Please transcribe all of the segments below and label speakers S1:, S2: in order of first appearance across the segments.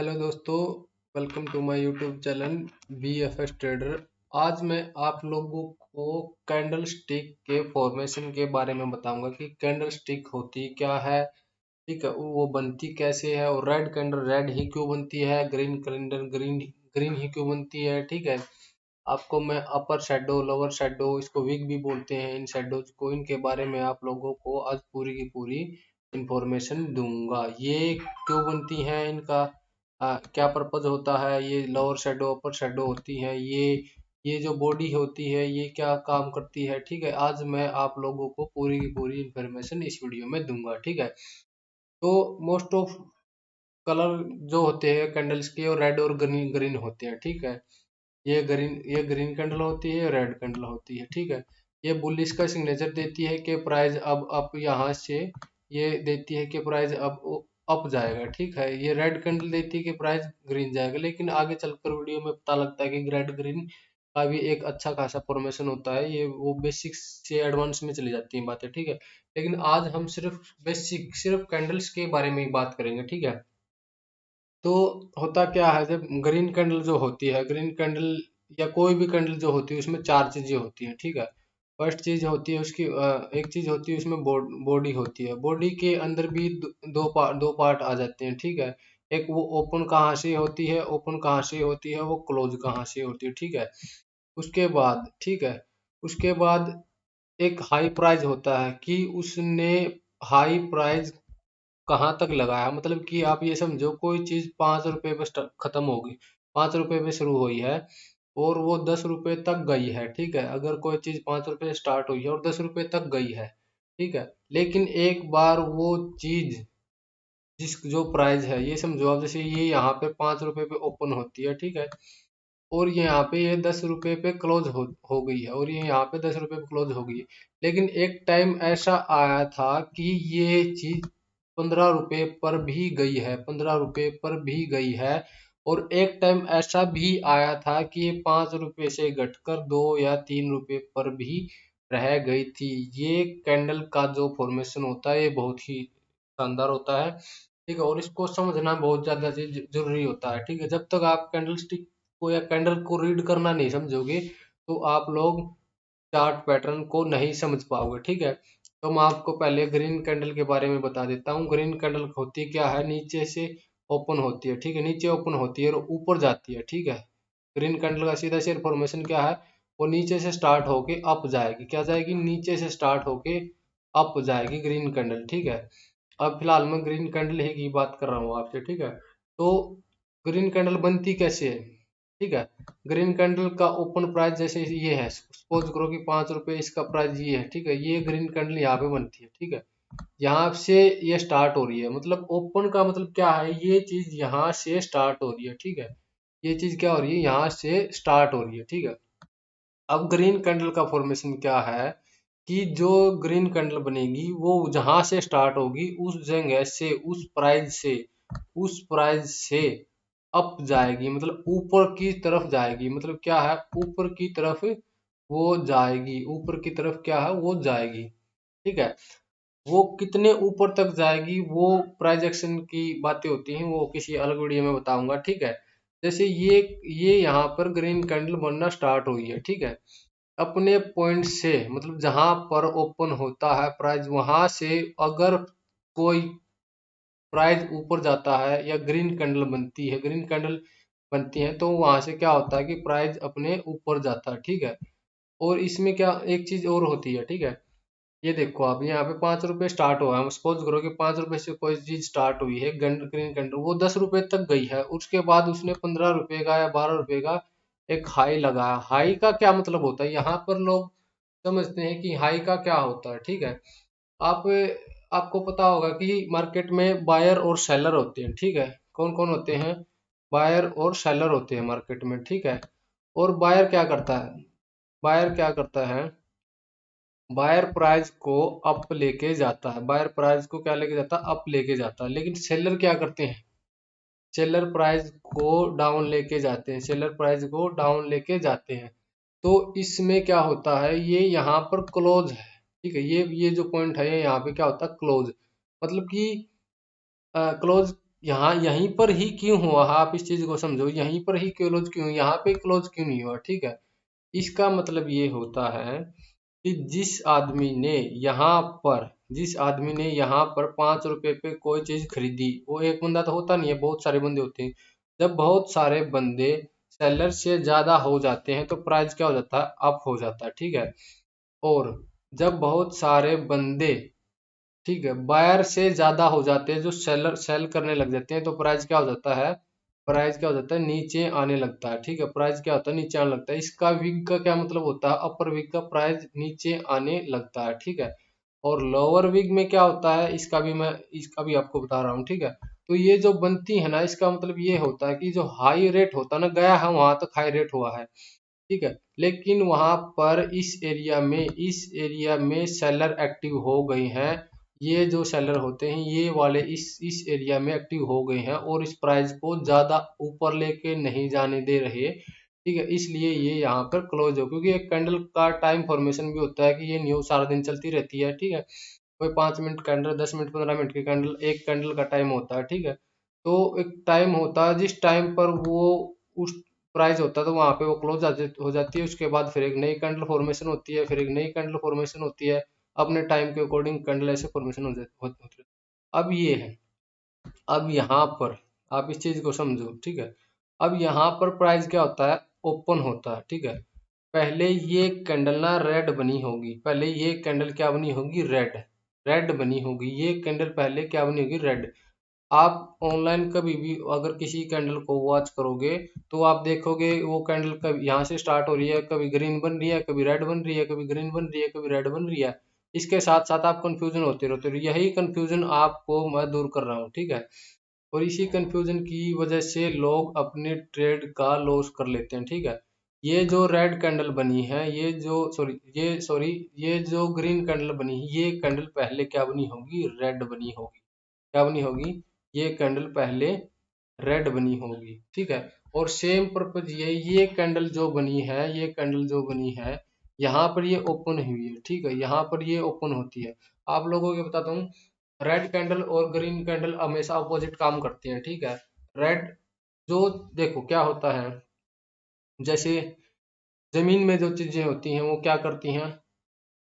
S1: Hello दोस्तों, welcome to my YouTube channel VFS trader. आज मैं आप लोगों को कैंडल स्टिक के फॉर्मेशन के बारे में बताऊंगा कि कैंडल स्टिक होती क्या है, ठीक है, वो बनती कैसे है, और रेड कैंडल रेड ही क्यों बनती है, ग्रीन कैंडल ग्रीन ग्रीन ही क्यों बनती है। ठीक है, आपको मैं अपर शेडो, लोअर शेडो, इसको विग भी बोलते हैं, इन शेडोज को, इनके बारे में आप लोगों को आज पूरी की पूरी इंफॉर्मेशन दूंगा। ये क्यों बनती हैं, इनका क्या पर्पज होता है, ये लोअर शेडो अपर शेडो होती है, ये जो बॉडी होती है ये क्या काम करती है। ठीक है, आज मैं आप लोगों को पूरी की पूरी इंफॉर्मेशन इस वीडियो में दूंगा। ठीक है, तो मोस्ट ऑफ कलर जो होते हैं कैंडल्स के, और रेड और ग्रीन ग्रीन होते हैं। ठीक है, ये ग्रीन कैंडल होती है, रेड कैंडल होती है। ठीक है, ये बुलिश का सिग्नेचर देती है कि प्राइस अब अप यहाँ से, ये देती है कि प्राइस अब अप जाएगा। ठीक है, ये रेड कैंडल देती है कि प्राइस ग्रीन जाएगा, लेकिन आगे चलकर वीडियो में पता लगता है कि रेड ग्रीन का भी एक अच्छा खासा फॉर्मेशन होता है। ये वो बेसिक से एडवांस में चली जाती हैं बातें। ठीक है, लेकिन आज हम सिर्फ कैंडल्स के बारे में ही बात करेंगे। ठीक है, तो होता क्या है, जब ग्रीन कैंडल जो होती है, ग्रीन कैंडल या कोई भी कैंडल जो होती है, उसमें चार चीजें होती हैं। ठीक है, फर्स्ट चीज होती है उसकी एक चीज होती है उसमें बॉडी होती है। बॉडी के अंदर भी दो पार्ट आ जाते हैं। ठीक है, एक वो ओपन कहाँ से होती है, ओपन कहाँ से होती है, वो क्लोज कहाँ से होती है। ठीक है, उसके बाद, ठीक है, उसके बाद एक हाई प्राइस होता है कि उसने हाई प्राइस कहाँ तक लगाया, मतलब कि आप ये समझो कोई चीज 5 रुपए पे खत्म होगी, 5 रुपए पे शुरू हुई है और वो 10 रुपए तक गई है। ठीक है, अगर कोई चीज 5 रुपए से स्टार्ट हुई है और 10 रुपए तक गई है, ठीक है, लेकिन एक बार वो चीज जिस जो प्राइस है, ये समझो आप, जैसे ये यहाँ पे 5 रुपए पे ओपन होती है। ठीक है, और ये यहाँ पे ये 10 रुपए पे क्लोज हो गई है, और ये यहाँ पे 10 रुपए पे क्लोज हो गई है। लेकिन एक टाइम ऐसा आया था कि ये चीज 15 रुपए पर भी गई है, 15 रुपए पर भी गई है। और एक टाइम ऐसा भी आया था कि ये 5 रुपए से घटकर 2 या 3 रुपए पर भी रह गई थी। ये कैंडल का जो फॉर्मेशन होता है ये बहुत ही शानदार होता है। ठीक है, और इसको समझना बहुत ज्यादा जरूरी होता है। ठीक है, जब तक आप कैंडल स्टिक को या कैंडल को रीड करना नहीं समझोगे, तो आप लोग चार्ट पैटर्न को नहीं समझ पाओगे। ठीक है, तो मैं आपको पहले ग्रीन कैंडल के बारे में बता देता हूँ। ग्रीन कैंडल होती क्या है, नीचे से ओपन होती है। ठीक है, नीचे ओपन होती है और ऊपर जाती है। ठीक है, ग्रीन कैंडल का सीधा सी फॉर्मेशन क्या है, वो नीचे से स्टार्ट होके अप जाएगी। क्या जाएगी, नीचे से स्टार्ट होके अप जाएगी ग्रीन कैंडल। ठीक है, अब फिलहाल मैं ग्रीन कैंडल ही की बात कर रहा हूँ आपसे। ठीक है, तो ग्रीन कैंडल बनती कैसे है। ठीक है, ग्रीन कैंडल का ओपन प्राइस जैसे ये है, सपोज करो कि 5 रुपए इसका प्राइस ये है। ठीक है, ये ग्रीन कैंडल यहाँ पे बनती है। ठीक है, यहाँ से ये स्टार्ट हो रही है, मतलब ओपन का मतलब क्या है, ये चीज यहाँ से स्टार्ट हो रही है। ठीक है, ये चीज क्या हो रही है, यहाँ से स्टार्ट हो रही है। ठीक है, अब ग्रीन कैंडल का फॉर्मेशन क्या है कि जो ग्रीन कैंडल बनेगी वो जहां से स्टार्ट होगी, उस जगह से, उस प्राइस से अप जाएगी, मतलब ऊपर की तरफ जाएगी। मतलब क्या है, ऊपर की तरफ वो जाएगी, ऊपर की तरफ क्या है, वो जाएगी। ठीक है, वो कितने ऊपर तक जाएगी, वो प्राइस एक्शन की बातें होती हैं, वो किसी अलग वीडियो में बताऊंगा। ठीक है, जैसे ये यहाँ पर ग्रीन कैंडल बनना स्टार्ट हुई है। ठीक है, अपने पॉइंट से, मतलब जहां पर ओपन होता है प्राइस, वहां से अगर कोई प्राइस ऊपर जाता है या ग्रीन कैंडल बनती है, ग्रीन कैंडल बनती है, तो वहां से क्या होता है कि प्राइस अपने ऊपर जाता है। ठीक है, और इसमें क्या एक चीज और होती है। ठीक है, ये देखो आप, यहाँ पे 5 रुपए स्टार्ट हुआ है, सपोज करो कि 5 रुपए से कोई चीज स्टार्ट हुई है, ग्रीन कैंडल, वो 10 रुपए तक गई है, उसके बाद उसने 15 रुपए का या 12 रुपए का एक हाई लगाया। हाई का क्या मतलब होता है, यहाँ पर लोग समझते हैं कि हाई का क्या होता है। ठीक है, आप आपको पता होगा कि मार्केट में बायर और सेलर होते हैं। ठीक है, कौन कौन होते हैं, बायर और सेलर होते हैं मार्केट में। ठीक है, और बायर क्या करता है, बायर क्या करता है, बायर प्राइस को अप लेके जाता है, बायर प्राइस को क्या लेके जाता है, अप लेके जाता है। लेकिन सेलर क्या करते हैं, सेलर प्राइस को डाउन लेके जाते हैं, सेलर प्राइस को डाउन लेके जाते हैं। तो इसमें क्या होता है, ये यहाँ पर क्लोज है। ठीक है, ये जो पॉइंट है, ये यहाँ पे क्या होता है, क्लोज, मतलब कि क्लोज यहाँ यहीं पर ही क्यों हुआ, आप इस चीज को समझो, यहीं पर ही क्लोज क्यों, यहाँ पे क्लोज क्यों नहीं हुआ, ठीक है। इसका मतलब ये होता है कि जिस आदमी ने यहाँ पर 5 रुपए पे कोई चीज खरीदी, वो एक बंदा तो होता नहीं है, बहुत सारे बंदे होते हैं। जब बहुत सारे बंदे सेलर से ज्यादा हो जाते हैं तो प्राइस क्या हो जाता है, अप हो जाता है, ठीक है। और जब बहुत सारे बंदे, ठीक है, बायर से ज्यादा हो जाते हैं, जो सेलर सेल करने लग जाते हैं, तो प्राइस क्या हो जाता है, प्राइस क्या हो जाता है, नीचे आने लगता है, ठीक है। प्राइस क्या होता है, नीचे आने लगता है। इसका विग का क्या मतलब होता है, अपर विग का प्राइस नीचे आने लगता है, ठीक है। और लोअर विग में क्या होता है, इसका भी आपको बता रहा हूँ, ठीक है। तो ये जो बनती है ना, इसका मतलब ये होता है कि जो हाई रेट होता है ना, गया है वहां तक हाई रेट हुआ है, ठीक है। लेकिन वहां पर इस एरिया में सेलर एक्टिव हो गए हैं। ये जो सेलर होते हैं, ये वाले इस एरिया में एक्टिव हो गए हैं और इस प्राइस को ज्यादा ऊपर लेके नहीं जाने दे रहे, ठीक है। इसलिए ये यहाँ पर क्लोज हो, क्योंकि एक कैंडल का टाइम फॉर्मेशन भी होता है कि ये न्यूज सारा दिन चलती रहती है, ठीक है। कोई 5 मिनट कैंडल, 10 मिनट, 15 मिनट की कैंडल, एक कैंडल का टाइम होता है, ठीक है। तो एक टाइम होता है जिस टाइम पर वो उस प्राइस होता है, तो वहां पे वो क्लोज हो जाती है। उसके बाद फिर एक नई कैंडल फॉर्मेशन होती है, फिर एक नई कैंडल फॉर्मेशन होती है। अपने टाइम के अकॉर्डिंग कैंडल ऐसे फॉर्मेशन होती है। अब ये है, अब यहाँ पर आप इस चीज को समझो, ठीक है। अब यहाँ पर प्राइस क्या होता है, ओपन होता है, ठीक है। पहले ये कैंडल ना रेड बनी होगी, पहले ये कैंडल क्या बनी होगी, रेड, रेड बनी होगी। ये कैंडल पहले क्या बनी होगी, रेड। आप ऑनलाइन कभी भी अगर किसी कैंडल को वॉच करोगे, तो आप देखोगे वो कैंडल कभी यहाँ से स्टार्ट हो रही है, कभी ग्रीन बन रही है, कभी रेड बन रही है, कभी ग्रीन बन रही है, कभी रेड बन रही है। इसके साथ साथ आप कंफ्यूजन होते रहते हो, यही कंफ्यूजन आपको मैं दूर कर रहा हूँ, ठीक है। और इसी कंफ्यूजन की वजह से लोग अपने ट्रेड का लॉस कर लेते हैं, ठीक है। ये जो रेड कैंडल बनी है, ये जो ग्रीन कैंडल बनी है, ये कैंडल पहले क्या बनी होगी, रेड बनी होगी। क्या बनी होगी, ये कैंडल पहले रेड बनी होगी, ठीक है। और सेम पर्पज ये कैंडल जो बनी है, ये कैंडल जो बनी है, यहाँ पर ये ओपन हुई है, ठीक है। यहाँ पर ये ओपन होती है। आप लोगों को बताता हूँ, रेड कैंडल और ग्रीन कैंडल हमेशा अपोजिट काम करती है, ठीक है। रेड जो, देखो क्या होता है, जैसे जमीन में जो चीजें होती हैं वो क्या करती हैं,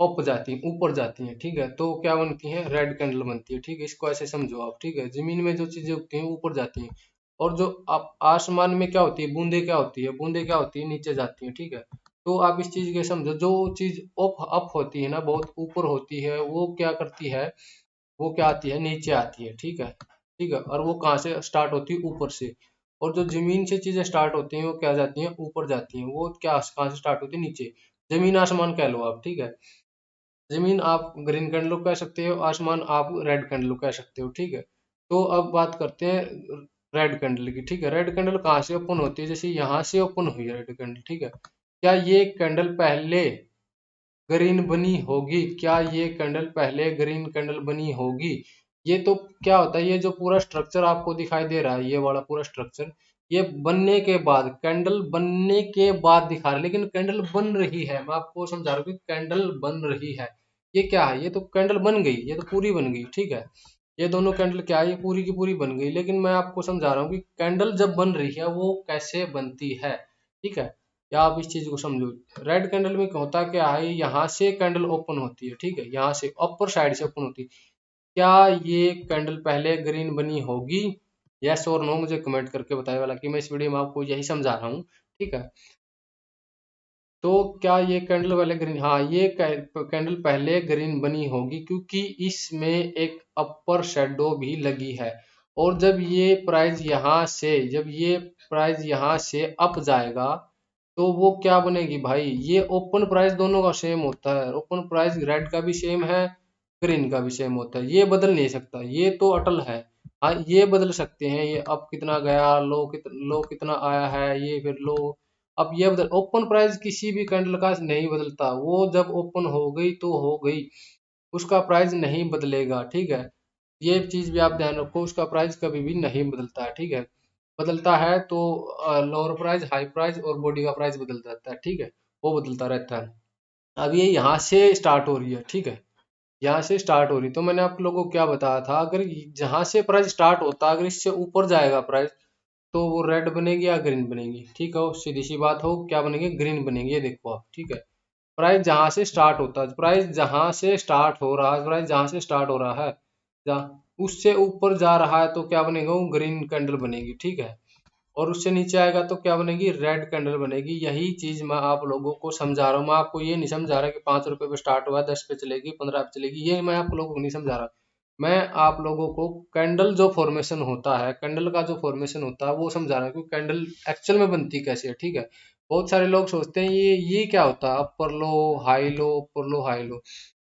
S1: अप जाती हैं, ऊपर जाती हैं, ठीक है। तो क्या बनती है, रेड कैंडल बनती है, ठीक है। इसको ऐसे समझो आप, ठीक है। जमीन में जो चीजें उगती हैं ऊपर जाती हैं, और जो आप आसमान में क्या होती है, बूंदे क्या होती है, बूंदे क्या होती है, नीचे जाती है, ठीक है। तो आप इस चीज के समझो, जो चीज अप अप होती है ना, बहुत ऊपर होती है, वो क्या करती है, वो क्या आती है, नीचे आती है, ठीक है, ठीक है। और वो कहाँ से स्टार्ट होती है, ऊपर से। और जो जमीन से चीजें स्टार्ट होती हैं वो क्या जाती हैं, ऊपर जाती हैं। वो क्या कहाँ से स्टार्ट होती है, नीचे। जमीन आसमान कह लो आप, ठीक है। जमीन आप ग्रीन कैंडल कह सकते हो, आसमान आप रेड कैंडल कह सकते हो, ठीक है। तो अब बात करते हैं रेड कैंडल की, ठीक है। रेड कैंडल कहाँ से ओपन होती है, जैसे यहाँ से ओपन हुई है रेड कैंडल, ठीक है। क्या ये कैंडल पहले ग्रीन बनी होगी, क्या ये कैंडल पहले ग्रीन कैंडल बनी होगी। ये तो क्या होता है, ये जो पूरा स्ट्रक्चर आपको दिखाई दे रहा है, ये वाला पूरा स्ट्रक्चर, ये बनने के बाद, कैंडल बनने के बाद दिखा रहा है। लेकिन कैंडल बन रही है, मैं आपको समझा रहा हूँ कि कैंडल बन रही है। ये क्या है, ये तो कैंडल बन गई, ये तो पूरी बन गई, ठीक है। ये दोनों कैंडल क्या है, ये पूरी की पूरी बन गई। लेकिन मैं आपको समझा रहा हूँ कि कैंडल जब बन रही है वो कैसे बनती है, ठीक है। या आप इस चीज को समझो, रेड कैंडल में होता क्या है, यहाँ से कैंडल ओपन होती है, ठीक है। यहाँ से अपर साइड से ओपन होती है। क्या ये कैंडल पहले ग्रीन बनी होगी, यस और नो मुझे कमेंट करके बताए वाला, कि मैं इस वीडियो में आपको यही समझा रहा हूँ, ठीक है। तो क्या ये कैंडल पहले ग्रीन, हाँ, ये कैंडल पहले ग्रीन बनी होगी, क्योंकि इसमें एक अपर शेडो भी लगी है। और जब ये प्राइस यहाँ से अप जाएगा, तो वो क्या बनेगी भाई, ये ओपन प्राइस दोनों का सेम होता है। ओपन प्राइस रेड का भी सेम है, ग्रीन का भी सेम होता है। ये बदल नहीं सकता, ये तो अटल है। हाँ, ये बदल सकते हैं, ये अप कितना गया, लो कितना आया है, ये फिर लो। अब ये बदल, ओपन प्राइस किसी भी कैंडल का नहीं बदलता, वो जब ओपन हो गई तो हो गई, उसका प्राइस नहीं बदलेगा, ठीक है। ये चीज भी आप ध्यान रखो, उसका प्राइस कभी भी नहीं बदलता है, ठीक है। बदलता है तो लोअर प्राइस, हाई प्राइस और बॉडी का प्राइस बदल जाता है, ठीक है। वो बदलता रहता है। अब ये यहाँ से स्टार्ट हो रही है, ठीक है। यहाँ से स्टार्ट हो रही। तो मैंने आप लोगों को क्या बताया था, अगर जहां से प्राइस स्टार्ट होता अगर इससे ऊपर जाएगा प्राइस, तो वो रेड बनेगी या ग्रीन बनेगी। ठीक है, सीधी सी बात हो, क्या बनेगी, ग्रीन बनेगी। ये देखो आप, ठीक है। प्राइस जहां से स्टार्ट होता है, प्राइस जहां से स्टार्ट हो रहा है, प्राइस जहां से स्टार्ट हो रहा है, जहाँ उससे ऊपर जा रहा है तो क्या बनेगा, वो ग्रीन कैंडल बनेगी। ठीक है, और उससे नीचे आएगा तो क्या बनेगी, रेड कैंडल बनेगी। यही चीज मैं आप लोगों को समझा रहा हूँ। मैं आपको ये नहीं समझा रहा कि 5 रुपए पे स्टार्ट हुआ, 10 पे चलेगी, 15 पे चलेगी, ये मैं आप लोगों को नहीं समझा रहा। मैं आप लोगों को कैंडल जो फॉर्मेशन होता है, कैंडल का जो फॉर्मेशन होता है वो समझा रहा हूँ कि कैंडल एक्चुअल में बनती कैसे है। ठीक है, बहुत सारे लोग सोचते हैं ये क्या होता है, अपर लो हाई लो, अपर लो हाई लो।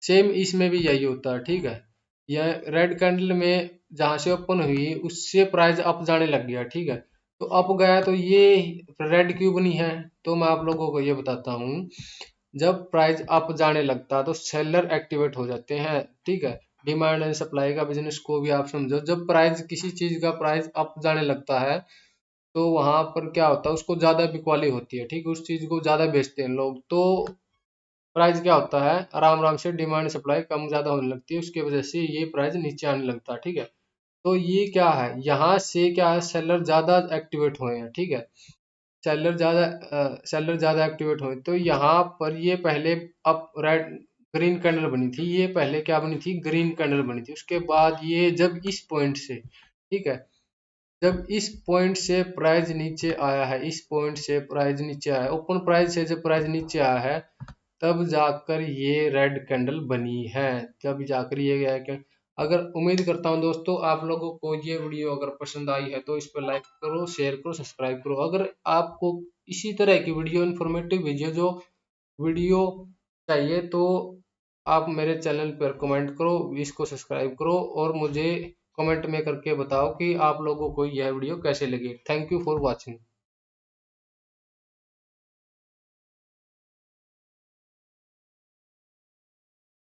S1: सेम इसमें भी यही होता है। ठीक है, यह रेड कैंडल में जहां से ओपन हुई उससे प्राइस अप जाने लग गया। ठीक है, तो अप गया तो ये रेड क्यों बनी है, तो मैं आप लोगों को ये बताता हूँ। जब प्राइस अप जाने लगता है तो सेलर एक्टिवेट हो जाते हैं। ठीक है, डिमांड एंड सप्लाई का बिजनेस को भी आप समझो। जब प्राइस किसी चीज का प्राइस अप जाने लगता है तो वहां पर क्या होता है, उसको ज्यादा बिकवाली होती है। ठीक है, उस चीज को ज्यादा बेचते हैं लोग, तो प्राइस क्या होता है, आराम आराम से डिमांड सप्लाई कम ज्यादा होने लगती है, उसकी वजह से ये प्राइस नीचे आने लगता है। ठीक है, तो ये क्या है, यहाँ से क्या है, सेलर ज्यादा एक्टिवेट हुए हैं। ठीक है, सेलर ज्यादा एक्टिवेट हुए, तो यहाँ पर ये पहले अप रेड ग्रीन कैंडल बनी थी, ये पहले क्या बनी थी, ग्रीन कैंडल बनी थी। उसके बाद ये जब इस पॉइंट से, ठीक है, जब इस पॉइंट से प्राइस नीचे आया है, इस पॉइंट से प्राइस नीचे आया है, ओपन प्राइस से जब प्राइस नीचे आया है, तब जाकर ये रेड कैंडल बनी है। तब जाकर ये गया है। अगर उम्मीद करता हूँ दोस्तों आप लोगों को ये वीडियो अगर पसंद आई है तो इस पर लाइक करो, शेयर करो, सब्सक्राइब करो। अगर आपको इसी तरह की वीडियो, इन्फॉर्मेटिव वीडियो जो वीडियो चाहिए, तो आप मेरे चैनल पर कमेंट करो, इसको सब्सक्राइब करो और मुझे कमेंट में करके बताओ कि आप लोगों को यह वीडियो कैसे लगी। Thank you for watching.